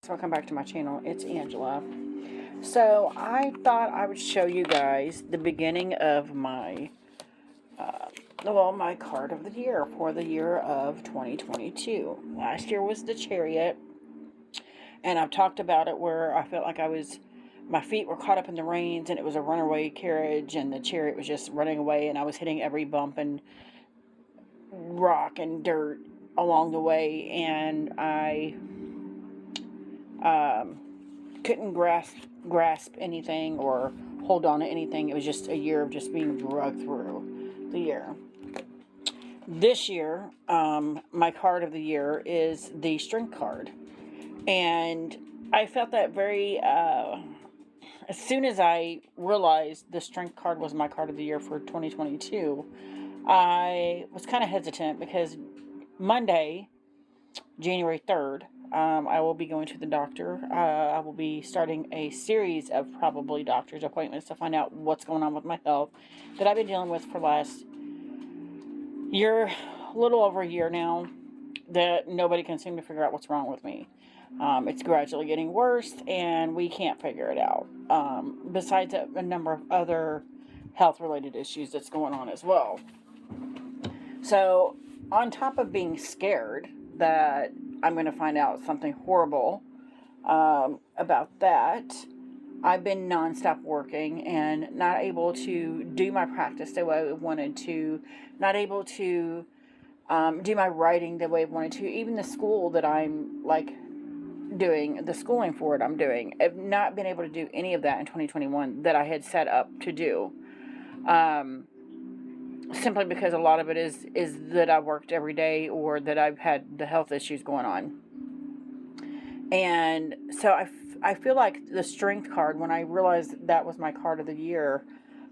welcome back to my channel. It's Angela. So I thought I would show you guys the beginning of my my card of the year for the year of 2022. Last year was the Chariot, and I've talked about it where I felt like my feet were caught up in the reins, and it was a runaway carriage, and the Chariot was just running away, and I was hitting every bump and rock and dirt along the way, and I couldn't grasp anything or hold on to anything. It was just a year of just being dragged through the year. This year, my card of the year is the Strength card, and I felt that very as soon as I realized the Strength card was my card of the year for 2022, I was kind of hesitant because Monday, January 3rd, I will be going to the doctor. I will be starting a series of probably doctor's appointments to find out what's going on with my health that I've been dealing with for the last year, a little over a year now, that nobody can seem to figure out what's wrong with me. It's gradually getting worse, and we can't figure it out. Besides a number of other health-related issues that's going on as well. So, on top of being scared that I'm going to find out something horrible about that, I've been nonstop working and not able to do my practice the way I wanted to, not able to do my writing the way I wanted to, even the school that I'm doing, the schooling for it I'm doing. I've not been able to do any of that in 2021 that I had set up to do. Simply because a lot of it is that I worked every day or that I've had the health issues going on. And so I feel like the Strength card, when I realized that was my card of the year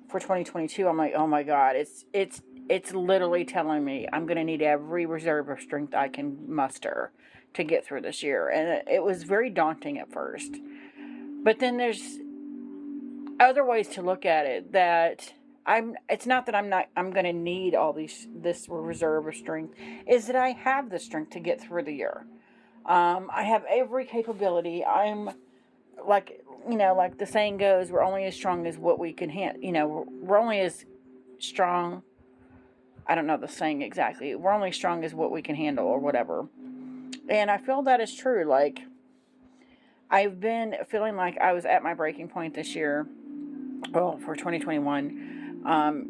for 2022, I'm like, oh my God, it's literally telling me I'm going to need every reserve of strength I can muster to get through this year. And it was very daunting at first. But then there's other ways to look at it that it's not that I'm going to need all this reserve of strength, is that I have the strength to get through the year. I have every capability. I'm like the saying goes, we're only as strong as what we can handle. We're only as strong. I don't know the saying exactly. We're only strong as what we can handle or whatever. And I feel that is true. Like, I've been feeling like I was at my breaking point this year. Well, for 2021.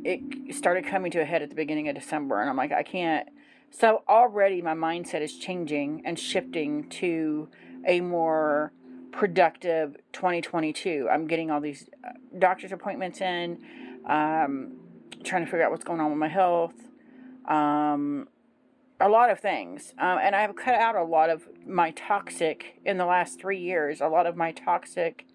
It started coming to a head at the beginning of December, and I'm like, I can't. So already my mindset is changing and shifting to a more productive 2022. I'm getting all these doctor's appointments in, trying to figure out what's going on with my health, a lot of things. And I've cut out a lot of my toxic, in the last 3 years, a lot of my toxic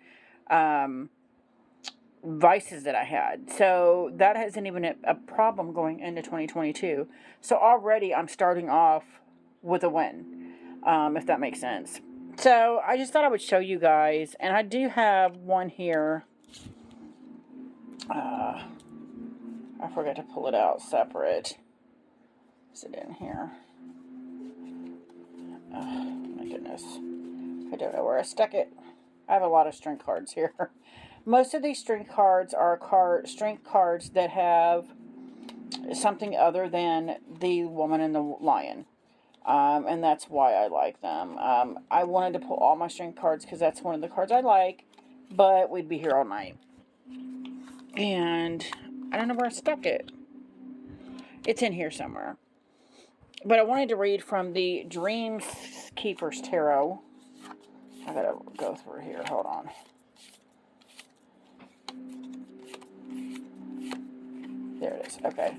vices that I had. So that isn't even a problem going into 2022. So already I'm starting off with a win, if that makes sense. So I just thought I would show you guys, and I do have one here. I forgot to pull it out separate. Is it in here? Oh, my goodness. I don't know where I stuck it. I have a lot of strength cards here. Most of these strength cards are strength cards that have something other than the woman and the lion. And that's why I like them. I wanted to pull all my strength cards because that's one of the cards I like, but we'd be here all night. And I don't know where I stuck it. It's in here somewhere. But I wanted to read from the Dream Keeper's Tarot. I gotta go through here. Hold on. There it is. Okay.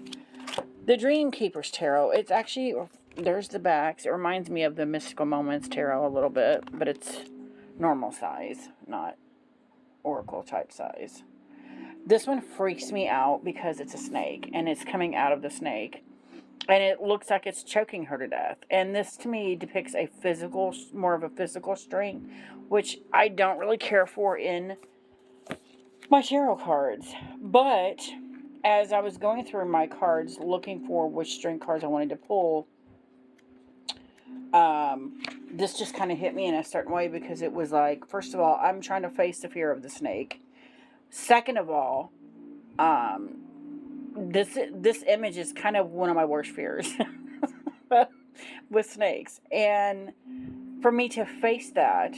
The Dream Keeper's Tarot. It's actually, there's the backs. It reminds me of the Mystical Moments Tarot a little bit, but it's normal size, not oracle type size. This one freaks me out because it's a snake, and it's coming out of the snake, and it looks like it's choking her to death. And this, to me, depicts more of a physical strength, which I don't really care for in my tarot cards. But as I was going through my cards, looking for which strength cards I wanted to pull, This just kind of hit me in a certain way because it was like, first of all, I'm trying to face the fear of the snake. Second of all, this image is kind of one of my worst fears with snakes. And for me to face that,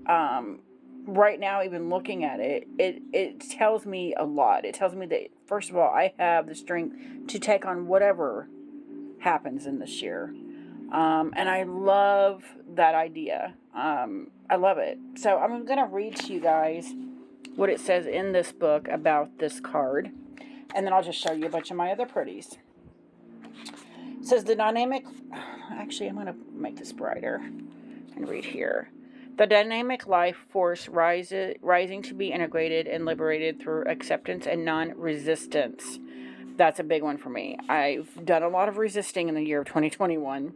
right now, even looking at it, it tells me a lot. It tells me that, first of all, I have the strength to take on whatever happens in this year. And I love that idea. I love it. So I'm going to read to you guys what it says in this book about this card. And then I'll just show you a bunch of my other pretties. It says the dynamic... Actually, I'm going to make this brighter and read here. The dynamic life force rising to be integrated and liberated through acceptance and non-resistance. That's a big one for me. I've done a lot of resisting in the year of 2021.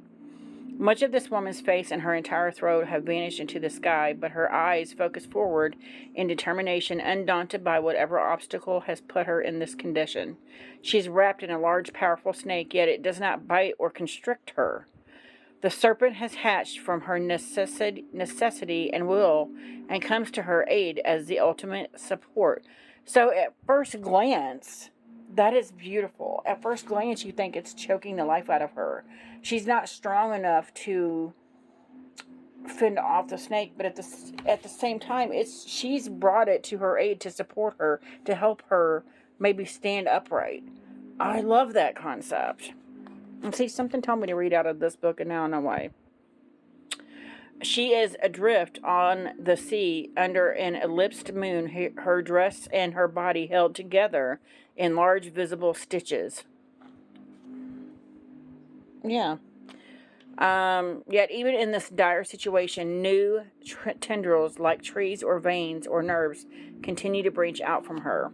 Much of this woman's face and her entire throat have vanished into the sky, but her eyes focus forward in determination, undaunted by whatever obstacle has put her in this condition. She is wrapped in a large, powerful snake, yet it does not bite or constrict her. The serpent has hatched from her necessity and will, and comes to her aid as the ultimate support. So at first glance, that is beautiful. At first glance, you think it's choking the life out of her. She's not strong enough to fend off the snake, but at the same time, she's brought it to her aid to support her, to help her maybe stand upright. I love that concept. And see, something told me to read out of this book, and now I know why. She is adrift on the sea under an ellipsed moon, her dress and her body held together in large visible stitches. Yeah. Yet even in this dire situation, new tendrils like trees or veins or nerves continue to branch out from her.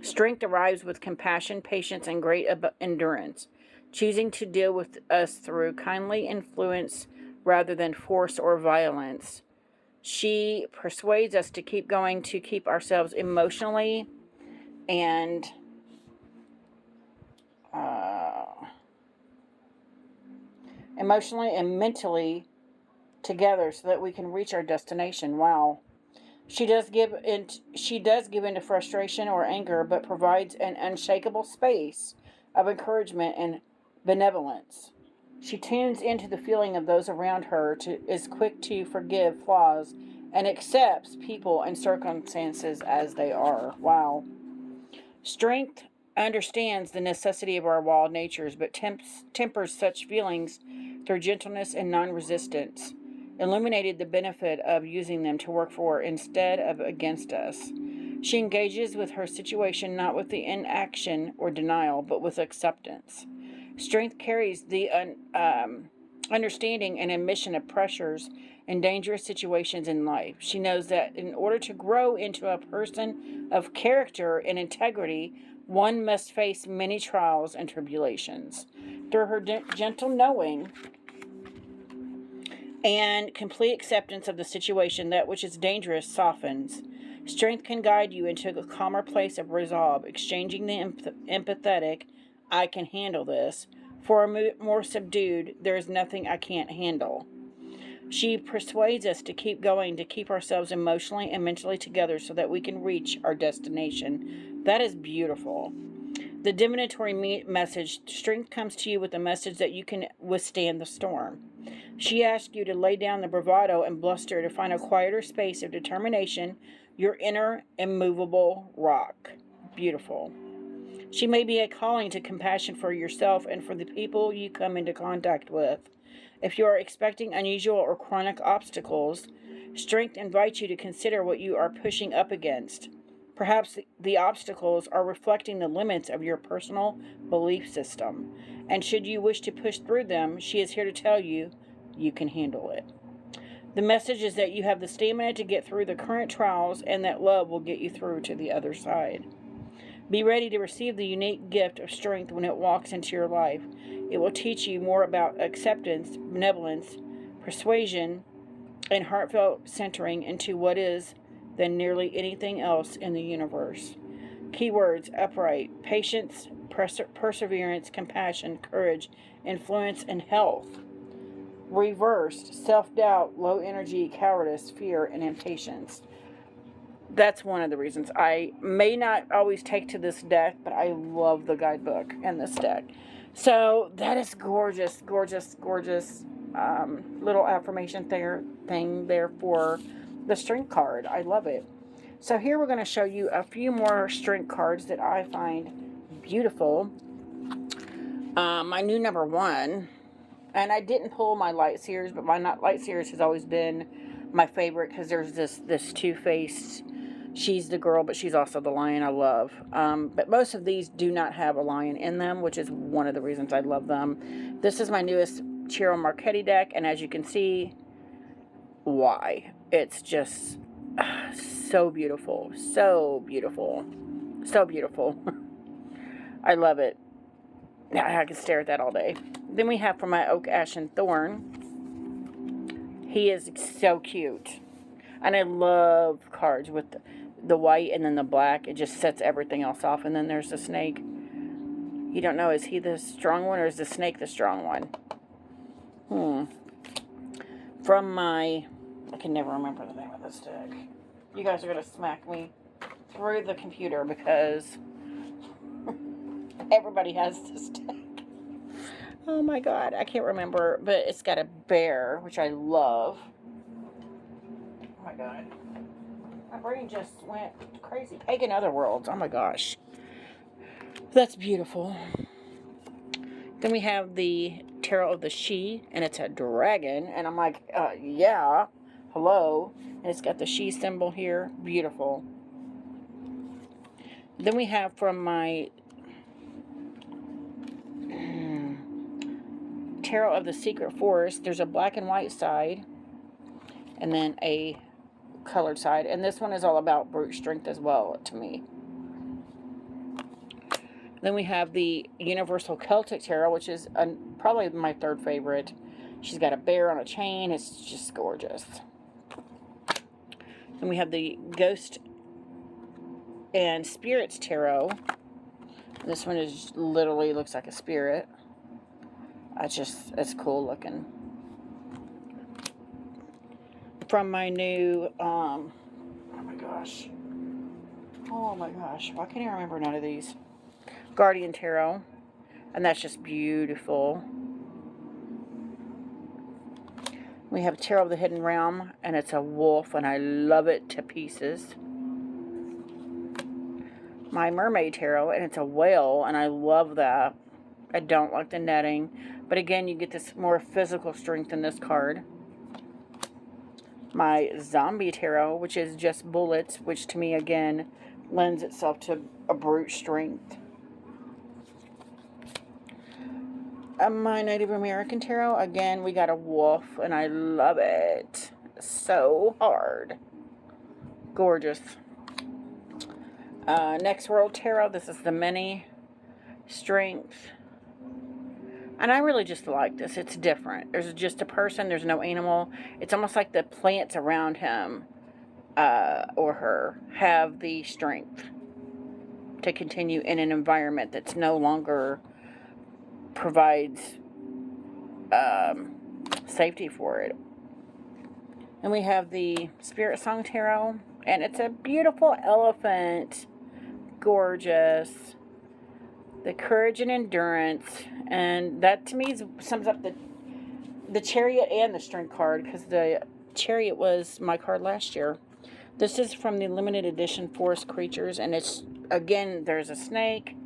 Strength arrives with compassion, patience, and great endurance, choosing to deal with us through kindly influence rather than force or violence. She persuades us to keep going, to keep ourselves emotionally and mentally together so that we can reach our destination. Wow. She does give in to frustration or anger, but provides an unshakable space of encouragement and benevolence. She tunes into the feeling of those around her, is quick to forgive flaws, and accepts people and circumstances as they are. Wow. Strength understands the necessity of our wild natures, but tempers such feelings through gentleness and non-resistance, illuminated the benefit of using them to work for instead of against us. She engages with her situation not with the inaction or denial, but with acceptance. Strength carries the understanding and admission of pressures and dangerous situations in life. She knows that in order to grow into a person of character and integrity, one must face many trials and tribulations. Through her gentle knowing and complete acceptance of the situation, that which is dangerous softens. Strength can guide you into a calmer place of resolve, exchanging the empathetic, I can handle this, for a more subdued, there is nothing I can't handle. She persuades us to keep going, to keep ourselves emotionally and mentally together so that we can reach our destination. That is beautiful. The divinatory message, strength comes to you with a message that you can withstand the storm. She asks you to lay down the bravado and bluster to find a quieter space of determination, your inner immovable rock. Beautiful. She may be a calling to compassion for yourself and for the people you come into contact with. If you are expecting unusual or chronic obstacles, strength invites you to consider what you are pushing up against. Perhaps the obstacles are reflecting the limits of your personal belief system, and should you wish to push through them, she is here to tell you, you can handle it. The message is that you have the stamina to get through the current trials and that love will get you through to the other side. Be ready to receive the unique gift of strength when it walks into your life. It will teach you more about acceptance, benevolence, persuasion, and heartfelt centering into what is than nearly anything else in the universe. Keywords: upright, patience, perseverance, compassion, courage, influence, and health. reversed, self-doubt, low energy, cowardice, fear, and impatience. That's one of the reasons. I may not always take to this deck, but I love the guidebook and this deck. So that is gorgeous, gorgeous, gorgeous little affirmation thing there for the strength card. I love it. So here we're going to show you a few more strength cards that I find beautiful. My new number one, and I didn't pull my light series, but my light series has always been my favorite because there's this two-faced. She's the girl, but she's also the lion I love. But most of these do not have a lion in them, which is one of the reasons I love them. This is my newest Ciro Marchetti deck, and as you can see, why? It's just so beautiful. So beautiful. So beautiful. I love it. I can stare at that all day. Then we have from my Oak, Ash, and Thorn. He is so cute. And I love cards with the white and then the black. It just sets everything else off. And then there's the snake. You don't know, is he the strong one or is the snake the strong one? From my... I can never remember the name of this deck. You guys are going to smack me through the computer because everybody has this deck. Oh my god, I can't remember. But it's got a bear, which I love. Oh my god. My brain just went crazy. Pagan Otherworlds. Oh my gosh. That's beautiful. Then we have the Tarot of the She, and it's a dragon. And I'm like, yeah, hello. And it's got the she symbol here. Beautiful. Then we have from my Tarot of the Secret Forest, there's a black and white side, and then a colored side. And this one is all about brute strength as well, to me. Then we have the Universal Celtic Tarot, which is probably my third favorite. She's got a bear on a chain. It's just gorgeous. Then we have the Ghost and Spirits Tarot. This one is literally looks like a spirit. It's cool looking. From my new, oh my gosh, why can't I remember none of these? Guardian Tarot, and that's just beautiful. We have Tarot of the Hidden Realm, and it's a wolf, and I love it to pieces. My Mermaid Tarot, and it's a whale, and I love that. I don't like the netting, but again, you get this more physical strength in this card. My Zombie Tarot, which is just bullets, which to me, again, lends itself to a brute strength. My Native American Tarot, again, we got a wolf, and I love it so hard. Gorgeous. Next World Tarot, this is the Many Strength. And I really just like this. It's different. There's just a person. There's no animal. It's almost like the plants around him or her have the strength to continue in an environment that's no longer provides safety for it. And we have the Spirit Song Tarot. And it's a beautiful elephant. Gorgeous. The courage and endurance, and that to me sums up the Chariot and the Strength card, because the Chariot was my card last year. This is from the limited edition Forest Creatures, and it's, again, there's a snake,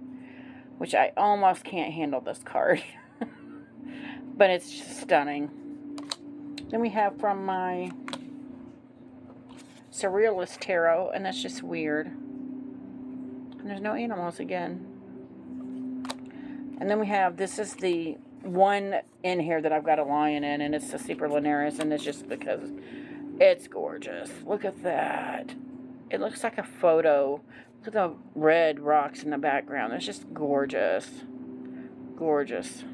which I almost can't handle this card, but it's just stunning. Then we have from my Surrealist Tarot, and that's just weird. And there's no animals again. And then we have, this is the one in here that I've got a lion in, and it's the Super Linares, and it's just because it's gorgeous. Look at that. It looks like a photo. Look at the red rocks in the background. It's just gorgeous. Gorgeous.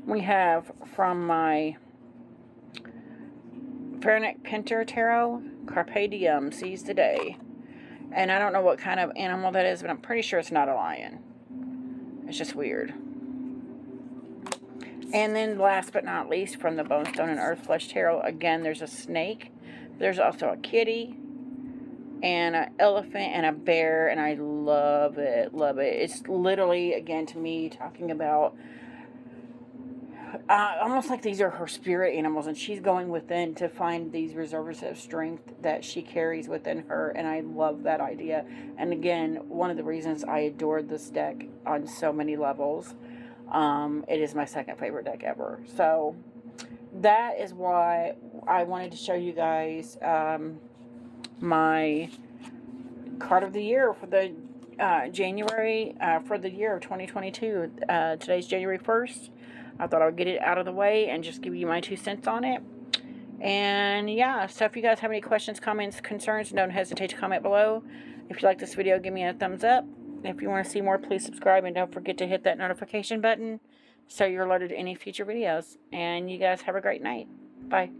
We have from my Fahrenheit Pinter Tarot, Carpe Diem, Seize the Day. And I don't know what kind of animal that is, but I'm pretty sure it's not a lion. It's just weird. And then last but not least, from the Bonestone and Earth Flesh Tarot, again, there's a snake. There's also a kitty and an elephant and a bear, and I love it, love it. It's literally, again, to me, talking about almost like these are her spirit animals, and she's going within to find these reserves of strength that she carries within her, and I love that idea. And again, one of the reasons I adored this deck on so many levels, it is my second favorite deck ever. So that is why I wanted to show you guys my card of the year for the January, for the year of 2022. Today's January 1st. I thought I would get it out of the way and just give you my 2 cents on it. And yeah, so if you guys have any questions, comments, concerns, don't hesitate to comment below. If you like this video, give me a thumbs up. If you want to see more, please subscribe, and don't forget to hit that notification button so you're alerted to any future videos. And you guys have a great night. Bye.